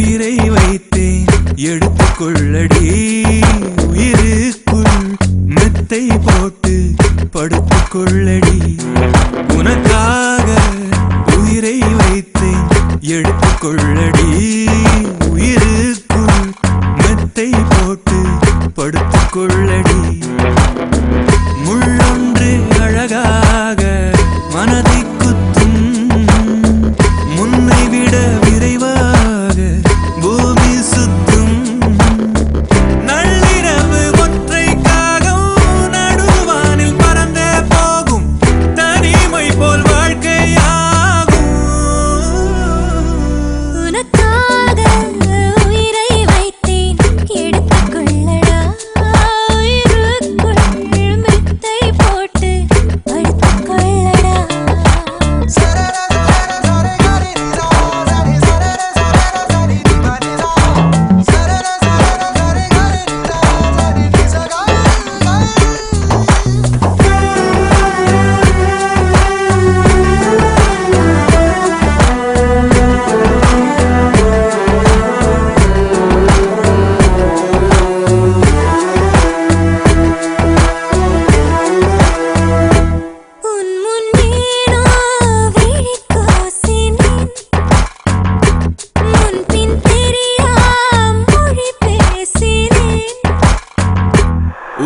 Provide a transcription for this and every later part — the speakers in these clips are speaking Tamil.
உயிரை வைத்தேன் எடுத்துக்கொள்ளடி உயிருக்குள் மெத்தை போட்டு படுத்துக்கொள்ளடி உனக்காக உயிரை வைத்தேன் எடுத்துக்கொள்ளடி உயிருக்குள் மெத்தை போட்டு படுத்துக்கொள்ளடி முள்ளொன்று அழகாக மனதை குத்தும் முன்னை விட விரைவாக பூமி சுத்தும் நள்ளிரவு ஒற்றைக்காக நடுவானில் பறந்தே போகும் தனிமை போல் வாழ்க்கையாகும் உனக்காக உயிரை வைத்தேன் எடுத்துக்கொள்ளடா உயிருக்குள் மெத்தை போட்டு படுத்துக்கொள்ளடா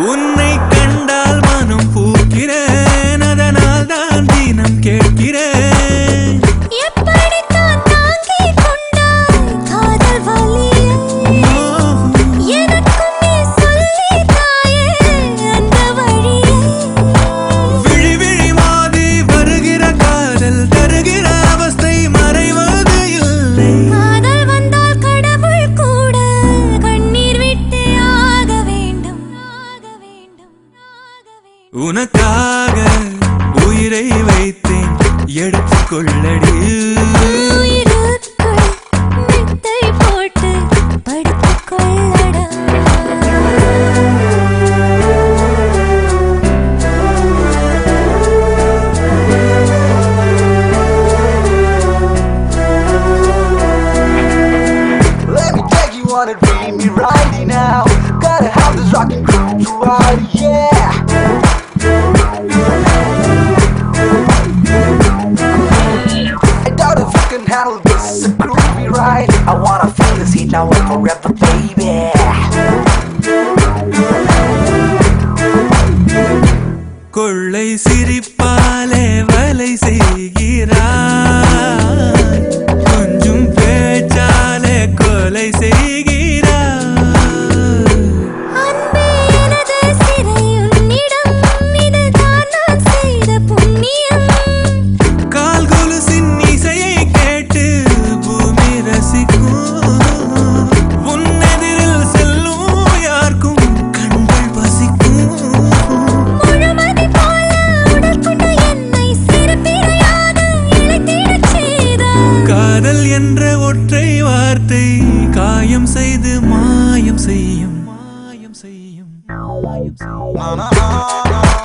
உன்னை கண்டால் மனம் பூக்கிறேன் அதனால் தான் தினம் கேட்கிறேன் எப்படித்தான் தாங்கிக் கொண்டாய் காதல் வலியை எனக்கும் நீ சொல்லித் தாயே அந்த வழியை விழி விழி மோதி வருகிற காதல் தருகிற அவஸ்தை மறைவது இல்லை காதல் வந்தால் கடவுள் கூட கண்ணீர் விட்டே ஆக வேண்டும் உனக்காக உயிரை வைத்தேன் எடுத்துக்கொள்ளடி உயிருக்குள் மெத்தை போட்டு படுத்துக்கொள்ளடா Let me take you on a dreamy ride now. Gotta have this rockin' crew throughout, yeah. I doubt if you can handle this, a groovy ride. I wanna feel this heat now and forever, baby. கொள்ளை சிரிப்பாலே வலை செய்கிறாய் கொஞ்சம் பேச்சாலே கொலை செய்கிறாய் அன்பே எனது சிறை உன்னிடம் இதுதான் நான் செய்த புண்ணியம் கால் கொலுசின் இசையை கேட்டு பூமி ரசிக்கும் உன்னெதிரில் செல்லும் யாருக்கும் கண்கள் பசிக்கும் முழுமதி போல உடல் கொண்ட என்னை சிறுபிறையாக இழைத்திடச் செய்தாய் காதல் என்ற ஒற்றை வார்த்தை காயம் செய்து மாயம் செய்யும் Na na na na.